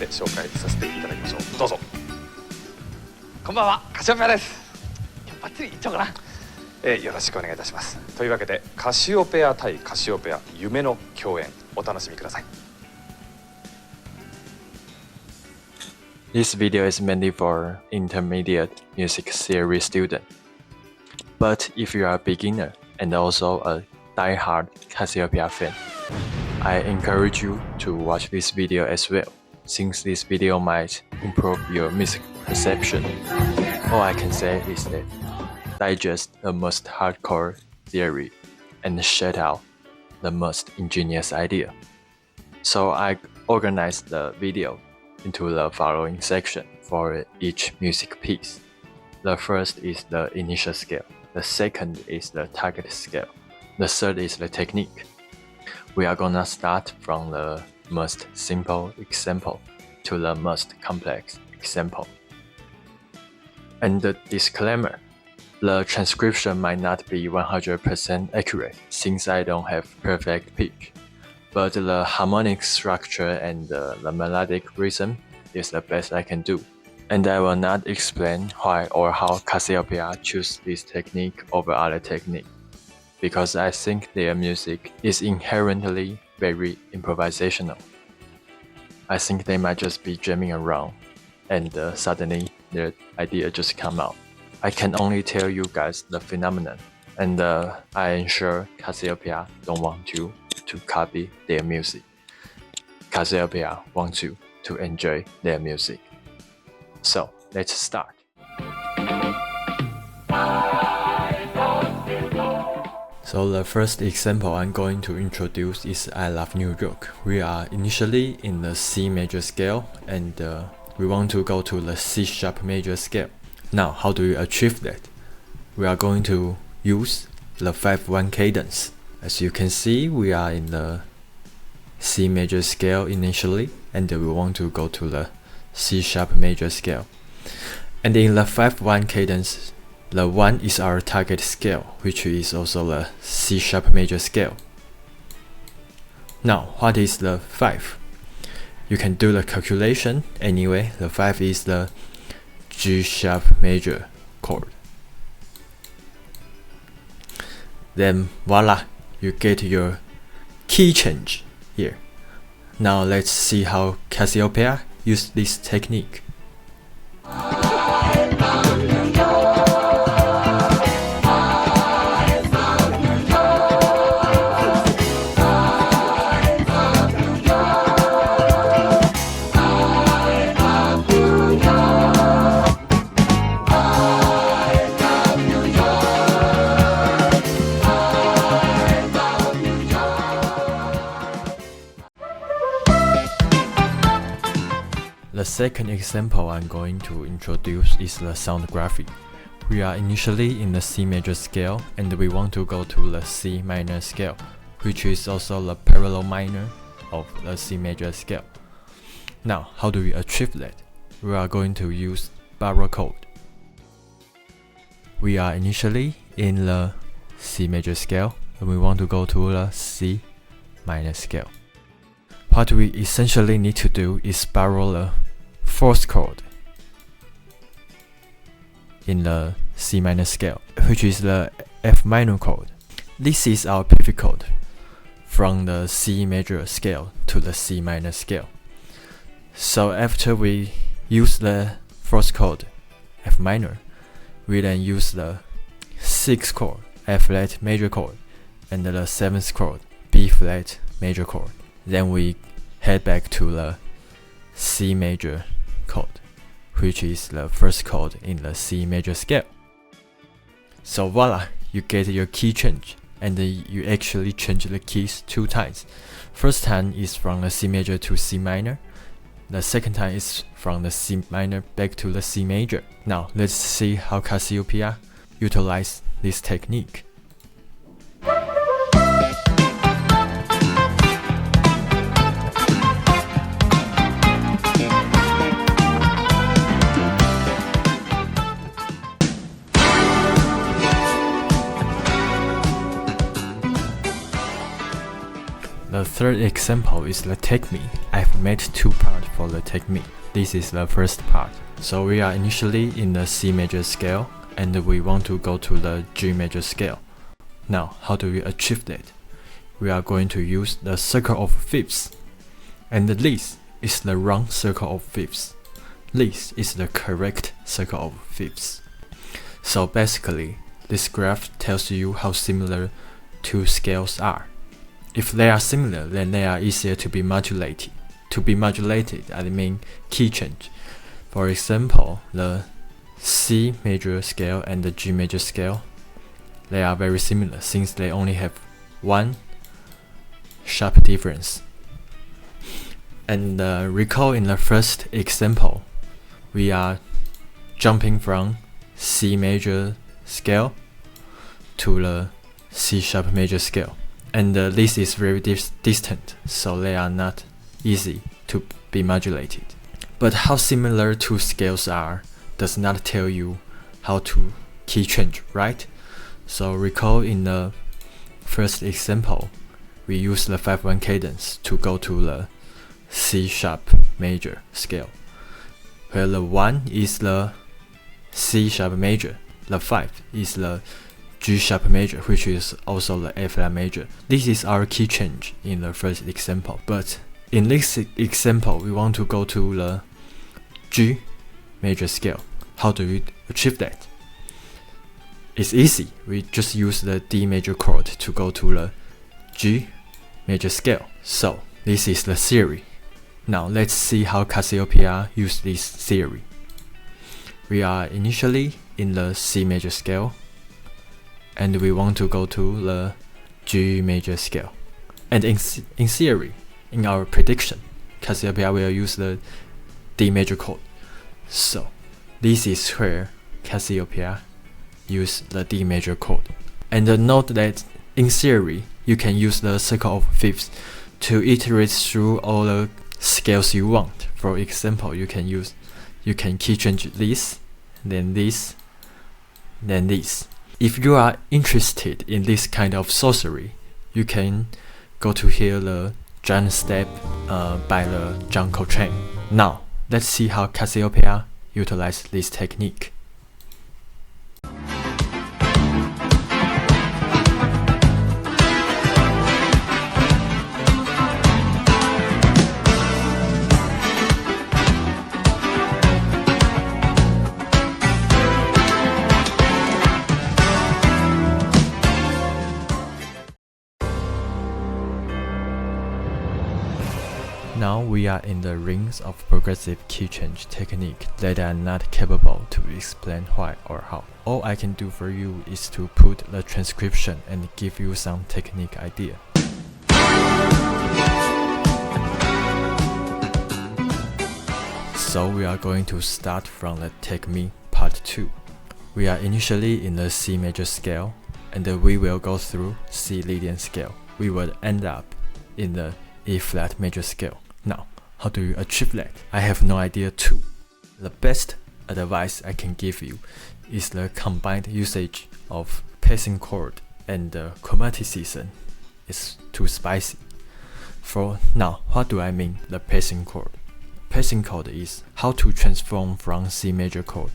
紹介させていただきましょう。どうぞ。こんばんは、カシオペアです。バッチリいっちゃおうかな。よろしくお願いいたします。というわけでカシオペア対カシオペア夢の共演、お楽しみください。This video is mainly for intermediate music theory student. But if you are a beginner and also a die-hard Cassiopeia fan, I encourage you to watch this video as well, since this video might improve your music perception. All I can say is that digest the most hardcore theory and shut out the most ingenious idea. So I organized the video into the following section for each music piece. The first is the initial scale, the second is the target scale, the third is the technique. We are gonna start from the most simple example to the most complex example. And the disclaimer, the transcription might not be 100% accurate since I don't have perfect pitch. But the harmonic structure and the melodic rhythm is the best I can do. And I will not explain why or how Cassiopeia choose this technique over other technique, because I think their music is inherently very improvisational. I think they might just be jamming around and suddenly their idea just come out. I can only tell you guys the phenomenon, and I ensure Cassiopeia don't want you to copy their music. Cassiopeia wants you to enjoy their music. So let's start. So the first example I'm going to introduce is I Love New York. We are initially in the C major scale and we want to go to the C sharp major scale. Now, how do we achieve that? We are going to use the 5/1 cadence. As you can see, we are in the C major scale initially, and we want to go to the C sharp major scale. And in the 5/1 cadence, the 1 is our target scale, which is also the C sharp major scale. Now, what is the 5? You can do the calculation anyway. The 5 is the G sharp major chord. Then voila, you get your key change here. Now let's see how Cassiopeia used this technique. The second example I'm going to introduce is the sound graphic. We are initially in the C major scale and we want to go to the C minor scale, which is also the parallel minor of the C major scale. Now, how do we achieve that? We are going to use barrel chord. We are initially in the C major scale and we want to go to the C minor scale. What we essentially need to do is borrow the fourth chord in the C minor scale, which is the F minor chord. This is our pivot chord from the C major scale to the C minor scale. So after we use the fourth chord, F minor, we then use the sixth chord, F flat major chord, and the seventh chord, B flat major chord. Then we head back to the C major chord, which is the first chord in the C major scale. So voila, you get your key change, and you actually change the keys 2 times. First time is from the C major to C minor. The second time is from the C minor back to the C major. Now let's see how Cassiopeia utilize this technique. The third example is the Take Me. I've made two parts for the Take Me. This is the first part. So we are initially in the C major scale and we want to go to the G major scale. Now, how do we achieve that? We are going to use the circle of fifths. And this is the wrong circle of fifths. This is the correct circle of fifths. So basically, this graph tells you how similar two scales are. If they are similar, then they are easier to be modulated. To be modulated, I mean key change. For example, the C major scale and the G major scale, they are very similar since they only have one sharp difference. And recall in the first example, we are jumping from C major scale to the C sharp major scale. And this is very distant, so they are not easy to be modulated. But how similar two scales are does not tell you how to key change, right? So recall in the first example, we use the 5/1 cadence to go to the C sharp major scale, where the 1 is the C sharp major, the 5 is the G sharp major, which is also the A flat major. This is our key change in the first example. But in this example, we want to go to the G major scale. How do we achieve that? It's easy. We just use the D major chord to go to the G major scale. So this is the theory. Now let's see how Cassiopeia used this theory. We are initially in the C major scale, and we want to go to the G major scale. And in theory, in our prediction, Cassiopeia will use the D major chord. So this is where Cassiopeia used the D major chord. And note that in theory, you can use the circle of fifths to iterate through all the scales you want. For example, you can key change this, then this, then this. If you are interested in this kind of sorcery, you can go to hear the Giant Step by the John Coltrane. Now, let's see how Cassiopeia utilized this technique. Now we are in the rings of progressive key change technique that I am not capable to explain why or how. All I can do for you is to put the transcription and give you some technique idea. So we are going to start from the Take Me part 2. We are initially in the C major scale, and we will go through C Lydian scale. We will end up in the E flat major scale. Now, how do you achieve that? I have no idea too. The best advice I can give you is the combined usage of passing chord and chromaticism. It's too spicy. For now, what do I mean the passing chord? Passing chord is how to transform from C major chord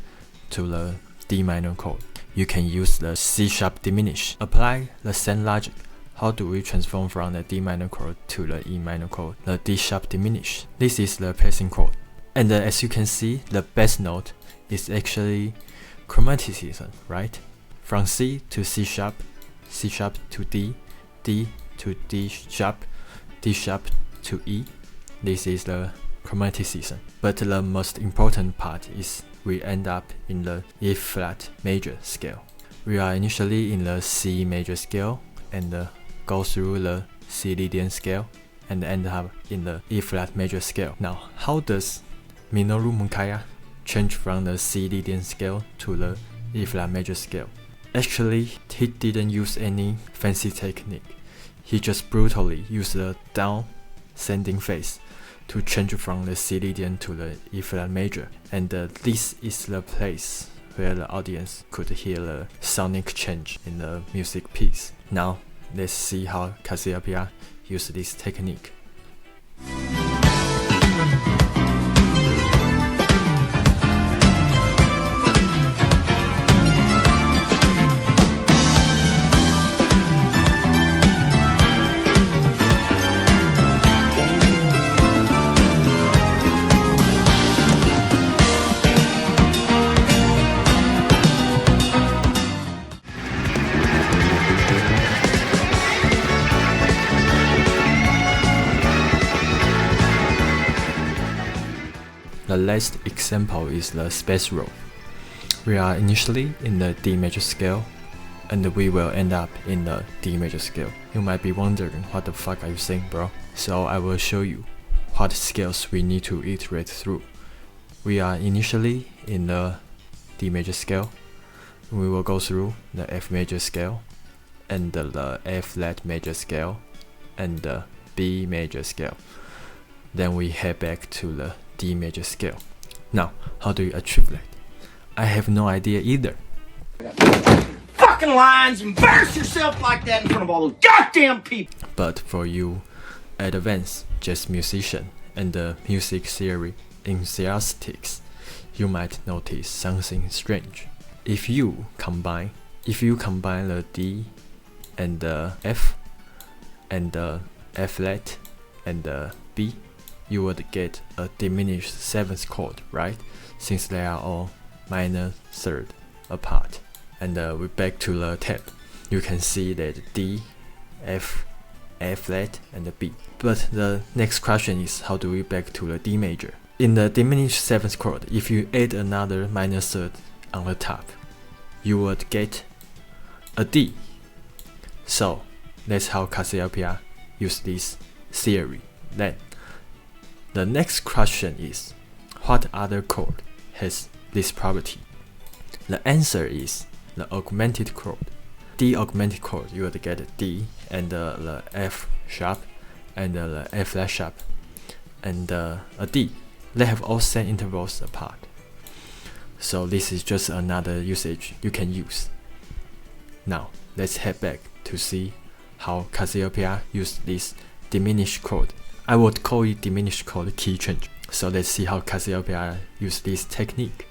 to the D minor chord. You can use the C sharp diminish. Apply the same logic. How do we transform from the D minor chord to the E minor chord, the D sharp diminish? This is the passing chord. And as you can see, the bass note is actually chromaticism, right? From C to C sharp to D, D to D sharp to E. This is the chromaticism. But the most important part is we end up in the E flat major scale. We are initially in the C major scale and go through the C Lydian scale and end up in the E flat major scale. Now, how does Minoru Munkaya change from the C Lydian scale to the E flat major scale? Actually, he didn't use any fancy technique. He just brutally used the down sending phase to change from the C Lydian to the E flat major. And this is the place where the audience could hear the sonic change in the music piece. Now, let's see how Cassiopeia use this technique. The last example is the space roll. We are initially in the D major scale, and we will end up in the D major scale. You might be wondering, what the fuck are you saying, bro? So I will show you what scales we need to iterate through. We are initially in the D major scale. We will go through the F major scale, and the F flat major scale, and the B major scale. Then we head back to the D major scale. Now, how do you achieve that? I have no idea either. Fucking lines, embarrass yourself like that in front of all those goddamn people. But for you advanced jazz musician and the music theory enthusiasts, you might notice something strange. If you combine the D and the F and the F flat and the B, you would get a diminished seventh chord, right? Since they are all minor third apart. And we back to the tab. You can see that D, F, F flat, and the B. But the next question is, how do we back to the D major? In the diminished seventh chord, if you add another minor third on the top, you would get a D. So that's how Cassiopeia used this theory. Then the next question is, what other chord has this property? The answer is the augmented chord. D augmented chord, you would get a D and the F sharp and the F flat sharp and a D. They have all same intervals apart. So this is just another usage you can use. Now let's head back to see how Cassiopeia used this diminished chord. I would call it diminished chord key change. So let's see how Cassiopeia used this technique.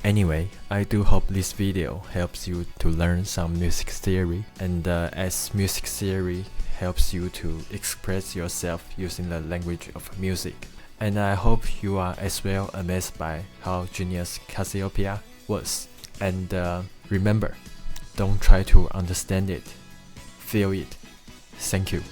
Anyway, I do hope this video helps you to learn some music theory, and as music theory helps you to express yourself using the language of music. And I hope you are as well amazed by how genius Cassiopeia was. And remember, don't try to understand it, feel it. Thank you.